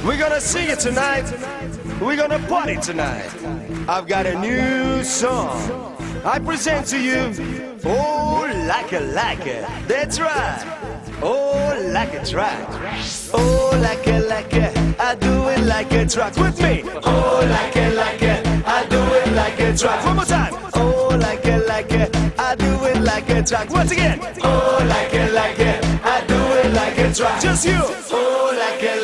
We're gonna sing it tonight. We're gonna party tonight. I've got a new song. I present to you. Oh, like a. That's right. Oh, like a track. Oh, like a. I do it like a track. With me. Oh, like a. I do it like a track. One more time. Oh, like a. I do it like a track. Once again. Oh, like a. I do it like a track. Just you. Oh, like a.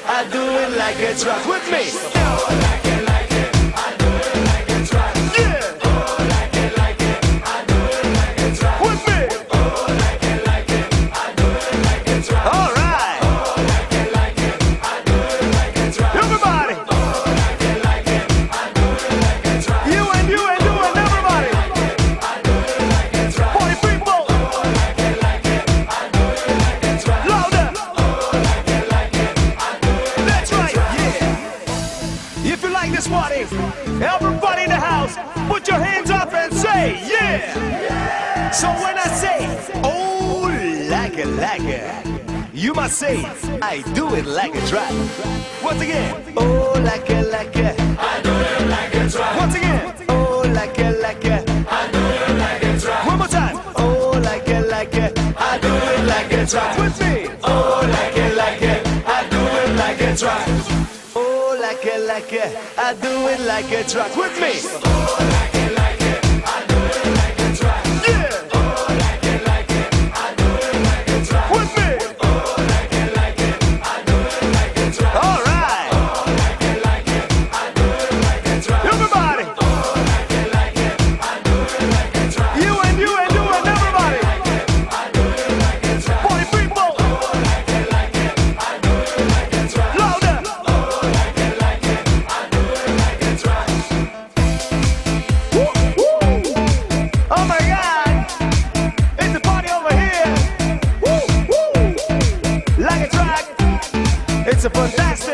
I do it like a track. With me. Oh, like a. I do it like a track. Yeah. Oh, like a. I do it like a track. With me. Oh, like a. I do it like a track. All right. Oh, like a. I do it like a track. Everybody. Oh, like a. I do it like a track. You and everybody. I do it like a track. Party people. Oh, like a. I do it like a track. Louder. Oh, like a. I do it. That's right. Yeah. If you like this party, everybody in the house, put your hands up and say yeah. So when I say oh like a, you must say I do it like a track. Once again, oh like a, I do it like a track. Once again, oh like a, I do it like a track. One more time, oh like a, I do it like a track. With me, oh like a, I do it like a track. Oh like a, I do it like a track. With me, oh like a, I do it like a track. Yeah. Oh like a, I do it like a track. With me, oh like a, I do it like a track. All right. Oh like a, I do it like a track. Everybody. Oh like a, I do it like a track. You and everybody. I do it like a track. Party people. Oh like a, I do it like a track. Louder. Oh like a, I do it like a track. Oh my God! It's a party over here. Woo, woo. Like a track. It's a fantastic.